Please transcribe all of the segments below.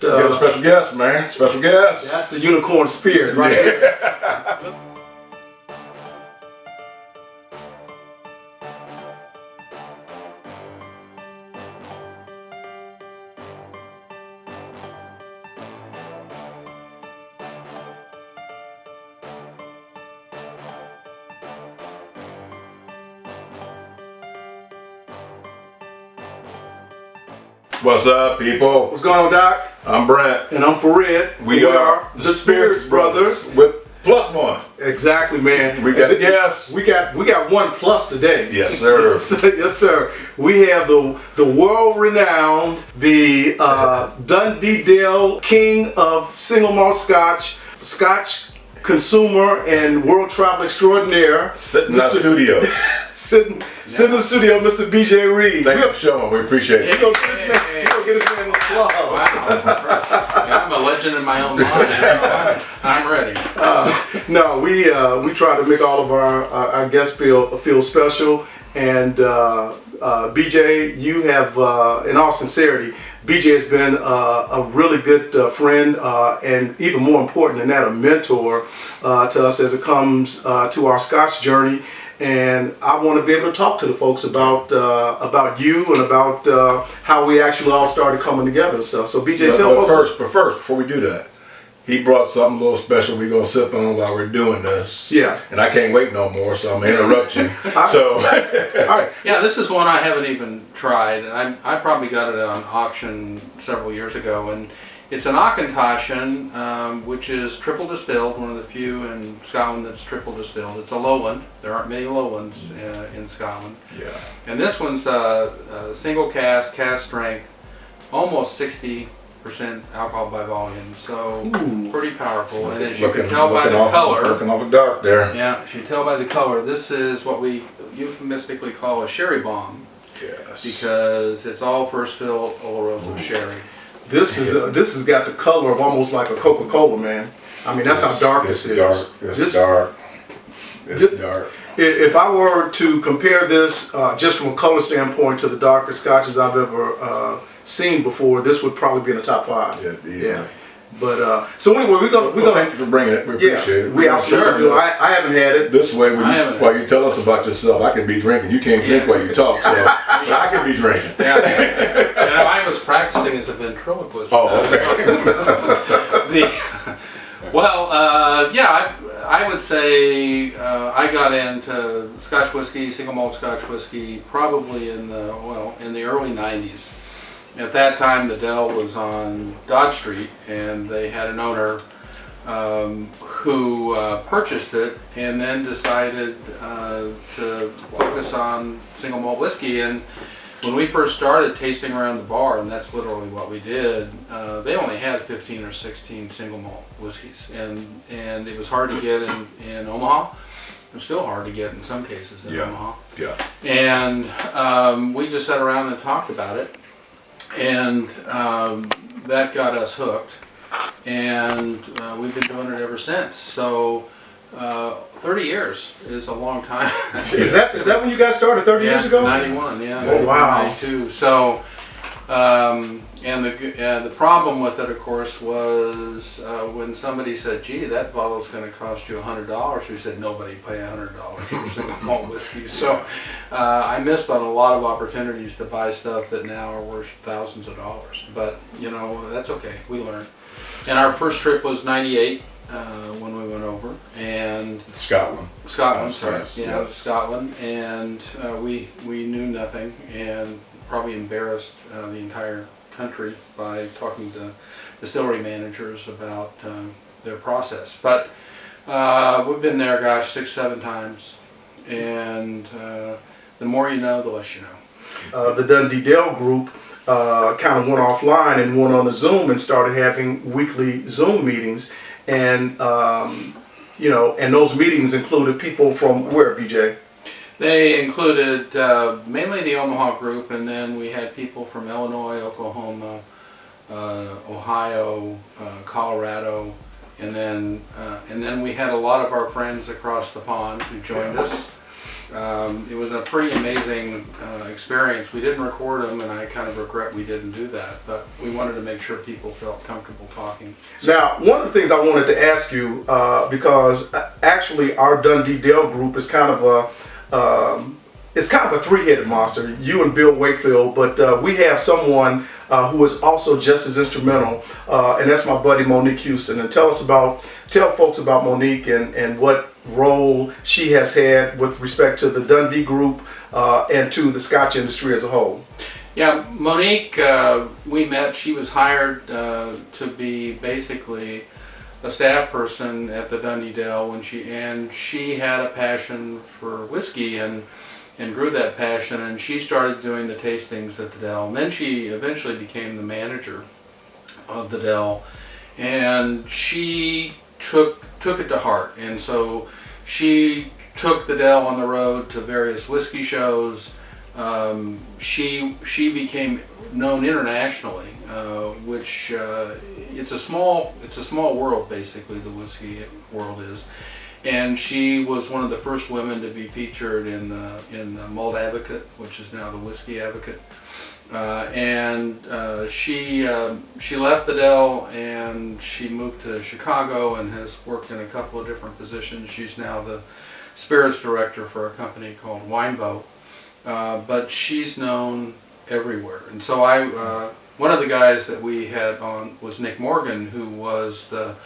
We got a special guest, man. Special guest. That's the unicorn spirit right there. What's up, people? What's going on, Doc? I'm Brent. And I'm Farid. We are the Spirits Brothers. With plus one. Exactly, man. We got the guests. We got one plus today. Yes, sir. Yes, sir. We have the world-renowned, the Dundee Dell King of Single Malt Scotch, Scotch consumer and world travel extraordinaire. Sitting in the studio. Sitting in the studio, Mr. BJ Reed. Thank you for showing. We appreciate it. We're going to get this man applause. Yeah, I'm a legend in my own mind. So I'm ready. No, we try to make all of our guests feel special. And BJ, you have, in all sincerity, BJ has been a really good friend, and even more important than that, a mentor to us as it comes to our Scotch journey. And I want to be able to talk to the folks about you and about how we actually all started coming together and stuff. So BJ, tell folks. But first, before we do that, he brought something a little special we're going to sip on while we're doing this. Yeah. And I can't wait no more, so I'm going to interrupt you. So, all right. Yeah, this is one I haven't even tried. And I probably got it on auction several years ago. And it's an Auchentoshan, which is triple distilled, one of the few in Scotland that's triple distilled. It's a low one. There aren't many low ones in Scotland. Yeah. And this one's single cask strength, almost 60% alcohol by volume, so pretty powerful. And as you can tell by the color, looking awful dark there. Yeah, as you can tell by the color, this is what we euphemistically call a sherry bomb. Yes. Because it's all first fill Oloroso sherry. This has got the color of almost like a Coca-Cola, man. I mean, that's how dark this is. It's dark. It's dark. If I were to compare this just from a color standpoint to the darkest scotches I've ever seen before, this would probably be in the top 5. Yeah. But so anyway, we're gonna thank you for bringing it. We appreciate it. We absolutely do. I haven't had it. This way, while you tell us about yourself, I can be drinking. You can't drink while you talk, so I can be drinking. Yeah. And I was practicing as a ventriloquist. Oh, okay. I would say I got into Scotch whiskey, single malt Scotch whiskey, probably in the early '90s. At that time, the Dell was on Dodge Street, and they had an owner who purchased it and then decided to focus on single malt whiskey. And when we first started tasting around the bar, and that's literally what we did, they only had 15 or 16 single malt whiskeys, and it was hard to get in Omaha. It's still hard to get in some cases in Omaha. Yeah. And we just sat around and talked about it. And that got us hooked, and we've been doing it ever since. So 30 years is a long time. Is that when you guys started 30 years ago? 91, yeah. Oh, wow. 92. So, and the problem with it, of course, was when somebody said, "Gee, that bottle's going to cost you $100." We said, "Nobody pay $100 for single malt whiskey." So, I missed on a lot of opportunities to buy stuff that now are worth thousands of dollars. But that's okay. We learned. And our first trip was '98 when we went over, and Scotland, sorry, yes. Scotland, and we knew nothing, and probably embarrassed the entire country by talking to distillery managers about their process. But we've been there, gosh, 6-7 times, and the more you know, the less you know. The Dundee Dell group kind of went offline and went on a Zoom and started having weekly Zoom meetings, and and those meetings included people from where, BJ? They included mainly the Omaha group, and then we had people from Illinois, Oklahoma, Ohio, Colorado, and then we had a lot of our friends across the pond who joined us. it was a pretty amazing experience. We didn't record them, and I kind of regret we didn't do that, but we wanted to make sure people felt comfortable talking. Now, one of the things I wanted to ask you, because actually our Dundee Dell group is kind of a three-headed monster. You and Bill Wakefield, but we have someone who is also just as instrumental, and that's my buddy Monique Houston. And tell folks about Monique and what role she has had with respect to the Dundee group and to the Scotch industry as a whole. Yeah, Monique, we met. She was hired to be basically a staff person at the Dundee Dell when she had a passion for whiskey and grew that passion, and she started doing the tastings at the Dell, and then she eventually became the manager of the Dell, and she took it to heart, and so she took the Dell on the road to various whiskey shows. She became known internationally, which it's a small world, basically, the whiskey world is. And she was one of the first women to be featured in the Malt Advocate, which is now the Whiskey Advocate. She left the Dell and she moved to Chicago and has worked in a couple of different positions. She's now the spirits director for a company called Winebow, but she's known everywhere. And so one of the guys that we had on was Nick Morgan, who was the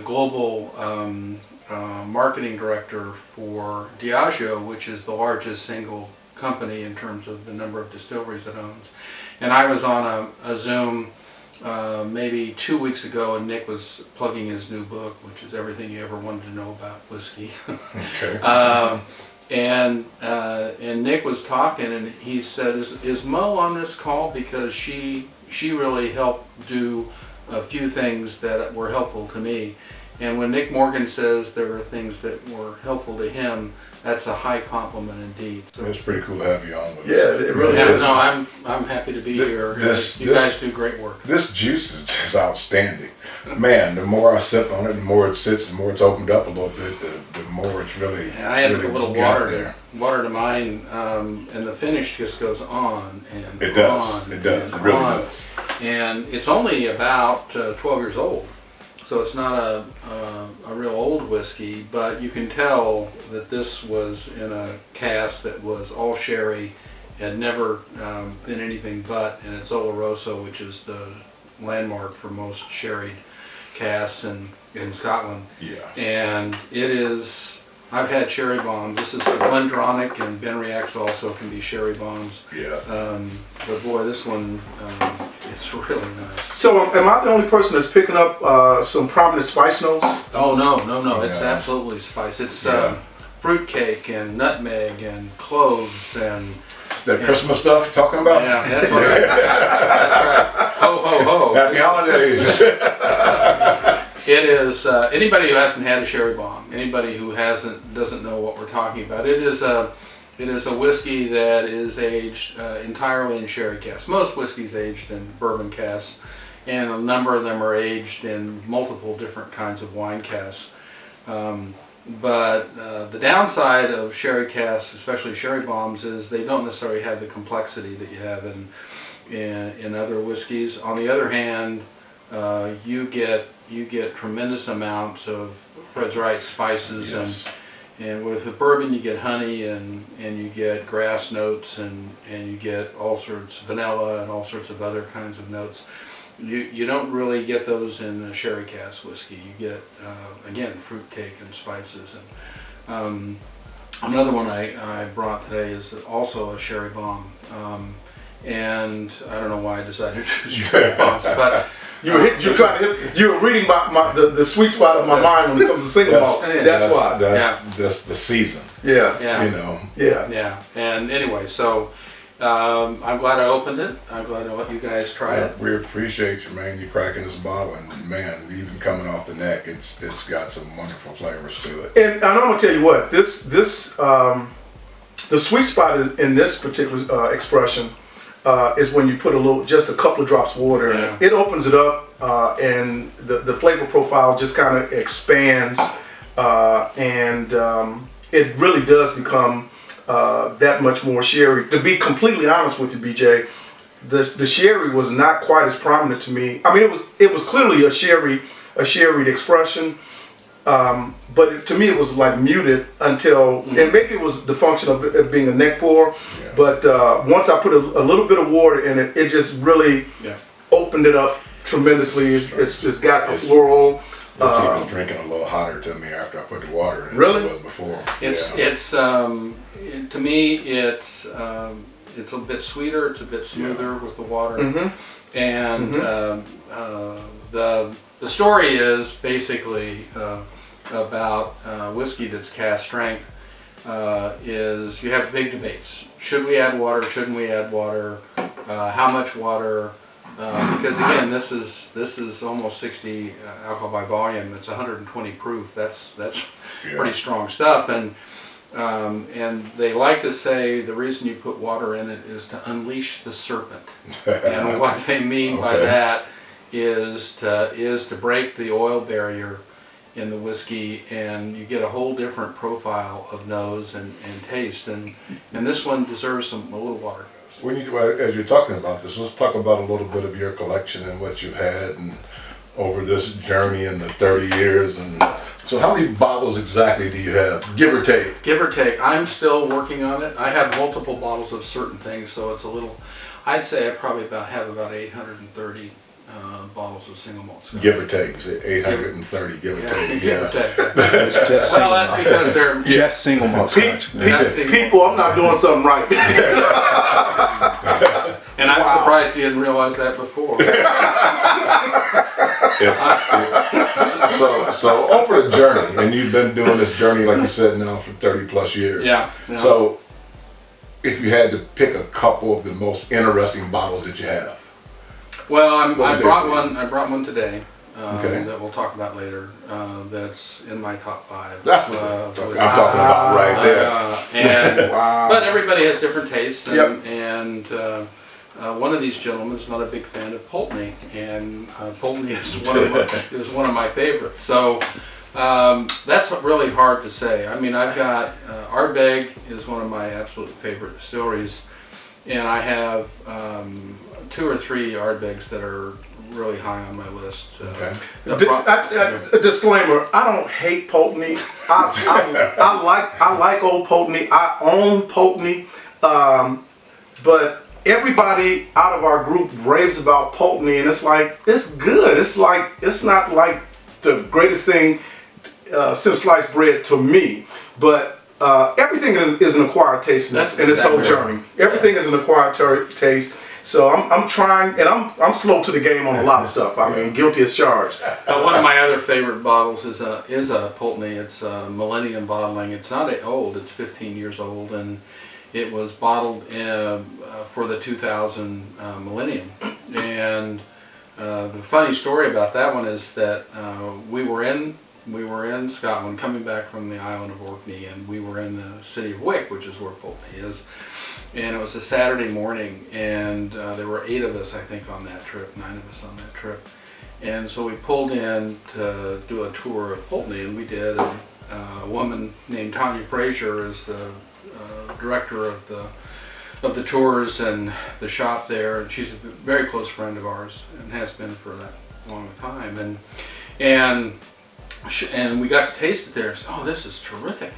global marketing director for Diageo, which is the largest single company in terms of the number of distilleries it owns. And I was on a Zoom maybe 2 weeks ago, and Nick was plugging his new book, which is Everything You Ever Wanted to Know About Whiskey. Okay. And Nick was talking, and he said, is Mo on this call? Because she really helped do a few things that were helpful to me. And when Nick Morgan says there are things that were helpful to him, that's a high compliment indeed. So it's pretty cool to have you on with us. Yeah, it really is. No, I'm happy to be here. You guys do great work. This juice is just outstanding. Man, the more I sip on it, the more it sits, the more it's opened up a little bit, the more it's really. Yeah, I added really a little water to mine, and the finish just goes on and it does. on. It does. It really on. does. And it's only about 12 years old. So it's not a real old whiskey, but you can tell that this was in a cask that was all sherry, had never been anything but, and it's Oloroso, which is the landmark for most sherried casks in Scotland. Yeah. And it is, I've had sherry bombs. This is the Glendronach, and Benriach's also can be sherry bombs. Yeah. But boy, this one, it's really nice. So am I the only person that's picking up some prominent spice notes? Oh, no. It's absolutely spice. It's fruitcake and nutmeg and cloves and... That Christmas stuff you're talking about? Yeah, that's what that's right. Ho, ho, ho. Happy holidays. It is, anybody who hasn't had a sherry bomb, anybody who doesn't know what we're talking about, it is a whiskey that is aged entirely in sherry casks. Most whiskeys aged in bourbon casks, and a number of them are aged in multiple different kinds of wine casks. But the downside of sherry casks, especially sherry bombs, is they don't necessarily have the complexity that you have in other whiskeys. On the other hand, you get tremendous amounts of Fred's Right spices. Yes. And with the bourbon you get honey and you get grass notes and you get all sorts of vanilla and all sorts of other kinds of notes. You don't really get those in a sherry cask whiskey. You get again fruitcake and spices. And another one I brought today is also a sherry bomb. And I don't know why I decided to do sherry bombs, but You were reading the sweet spot of my mind when it comes to single malt. That's why. That's the season. Yeah. You know. Yeah. And anyway, so I'm glad I opened it. I'm glad I let you guys try it. We appreciate you, man. You cracking this bottle, and man, even coming off the neck, it's got some wonderful flavors to it. And I'm gonna tell you what, the sweet spot in this particular expression is when you put just a couple of drops of water in it. It opens it up, and the flavor profile just kind of expands, and it really does become that much more sherry. To be completely honest with you, BJ, the sherry was not quite as prominent to me. I mean, it was clearly a sherry expression, but to me it was like muted until, and maybe it was the function of it being a neck pour. Yeah. But once I put a little bit of water in it, it just really opened it up tremendously. It's got a floral. It's even drinking a little hotter to me after I put the water in. Really? Than it was before. To me, it's a bit sweeter. It's a bit smoother with the water. And the story is basically about whiskey that's cask strength. Is you have big debates. Should we add water? Shouldn't we add water? How much water? Because again, this is almost 60 alcohol by volume. It's 120 proof. That's pretty strong stuff. And they like to say the reason you put water in it is to unleash the serpent. And what they mean by that is to break the oil barrier in the whiskey, and you get a whole different profile of nose and taste. And this one deserves a little water. As you're talking about this, let's talk about a little bit of your collection and what you've had and over this journey in the 30 years. And so how many bottles exactly do you have, give or take? Give or take. I'm still working on it. I have multiple bottles of certain things, so it's a little, I'd say I probably have about 830 bottles of single malt Scotch. Give or take, 830, give or take. Give or take. Well, that's because they're just single malt Scotch. People, I'm not doing something right. And I'm surprised you didn't realize that before. So over the journey, and you've been doing this journey, like you said, now for 30 plus years. Yeah. So if you had to pick a couple of the most interesting bottles that you have. Well, I brought one today that we'll talk about later. That's in my top 5. That's what I'm talking about right there. But everybody has different tastes, and one of these gentlemen is not a big fan of Pulteney, and Pulteney is one of my favorites. So that's really hard to say. I mean, I've got Ardbeg is one of my absolute favorite distilleries, and I have 2 or 3 Ardbegs that are really high on my list. A disclaimer: I don't hate Pulteney. I like old Pulteney. I own Pulteney, but everybody out of our group raves about Pulteney, and it's like it's good. It's not like the greatest thing since sliced bread to me, but. Everything is an acquired taste in its whole journey. Everything is an acquired taste. So I'm trying, and I'm slow to the game on a lot of stuff. I mean, guilty as charged. One of my other favorite bottles is a Pulteney. It's a Millennium bottling. It's not old. It's 15 years old, and it was bottled for the 2000 Millennium. And the funny story about that one is that we were in Scotland, coming back from the island of Orkney, and we were in the city of Wick, which is where Pulteney is. And it was a Saturday morning, and there were 8 of us, I think, on that trip, 9 of us on that trip. And so we pulled in to do a tour of Pulteney, and we did. And a woman named Tanya Fraser is the director of the tours and the shop there, and she's a very close friend of ours and has been for that long time. And we got to taste it there and said, "Oh, this is terrific."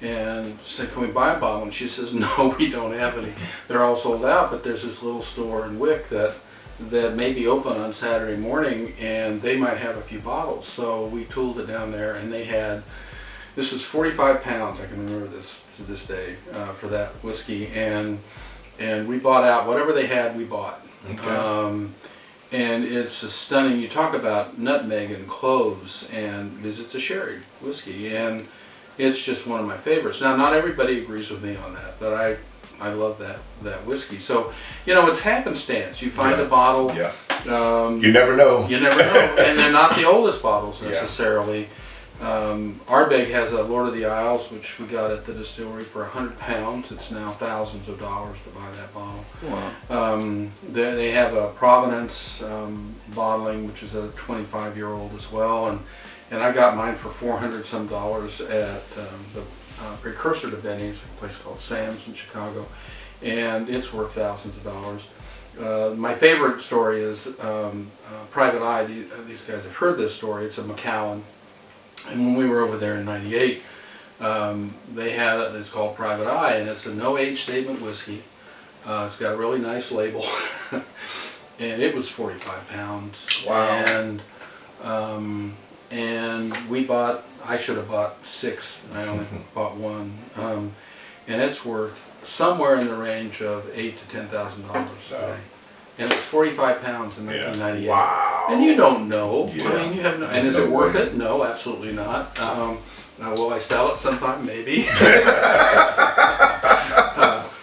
And she said, "Can we buy a bottle?" And she says, "No, we don't have any. They're all sold out, but there's this little store in Wick that may be open on Saturday morning, and they might have a few bottles." So we tooled it down there, and this was 45 pounds, I can remember this to this day, for that whiskey. And we bought out whatever they had, we bought. Okay. And it's a stunning, you talk about nutmeg and cloves, and because it's a sherried whiskey, and it's just one of my favorites. Now, not everybody agrees with me on that, but I love that whiskey. So, it's happenstance. You find a bottle. Yeah. You never know. You never know. And they're not the oldest bottles necessarily. Ardbeg has a Lord of the Isles, which we got at the distillery for 100 pounds. It's now thousands of dollars to buy that bottle. Wow. They have a Providence bottling, which is a 25-year-old as well, and I got mine for $400 some at the precursor to Benny's, a place called Sam's in Chicago, and it's worth thousands of dollars. My favorite story is Private Eye. These guys have heard this story. It's a Macallan, and when we were over there in '98, they had it's called Private Eye, and it's a no age statement whiskey. It's got a really nice label, and it was 45 pounds. Wow. And I should have bought 6, and I only bought 1. And it's worth somewhere in the range of $8,000 to $10,000 today. And it's 45 pounds in 1998. Wow. And you don't know. Yeah. I mean, you have no. And is it worth it? No, absolutely not. Will I sell it sometime? Maybe.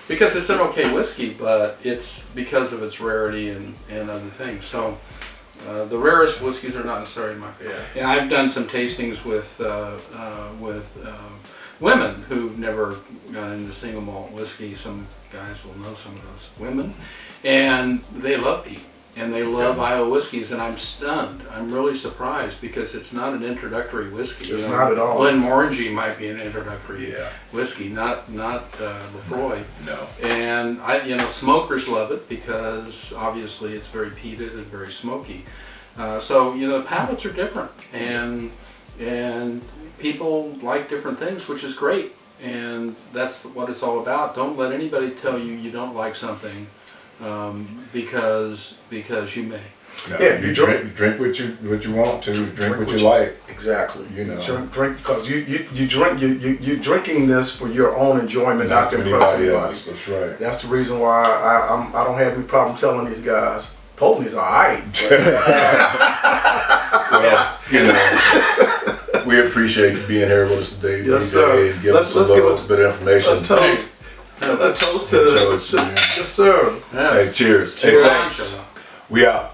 Because it's an okay whiskey, but it's because of its rarity and other things. So the rarest whiskeys are not necessarily my favorite. Yeah, I've done some tastings with women who've never gone into single malt whiskey. Some guys will know some of those women, and they love peat. And they love Iowa whiskeys, and I'm stunned. I'm really surprised because it's not an introductory whiskey. It's not at all. Glenmorangie might be an introductory whiskey, not Lefroy. No. And smokers love it because obviously it's very peated and very smoky. So the palates are different, and people like different things, which is great. And that's what it's all about. Don't let anybody tell you you don't like something. Because you may. No, you drink what you want to, drink what you like. Exactly. Drink because you're drinking this for your own enjoyment, not to impress anybody anybody. else. That's right. That's the reason why I don't have any problem telling these guys. Polton's alright. Well, we appreciate you being here with us today, Yes, DJ, sir. and give us a little bit of information. A toast to Cheers. yes, sir. Yeah. Hey, cheers. Cheers. Hey, thanks. We out.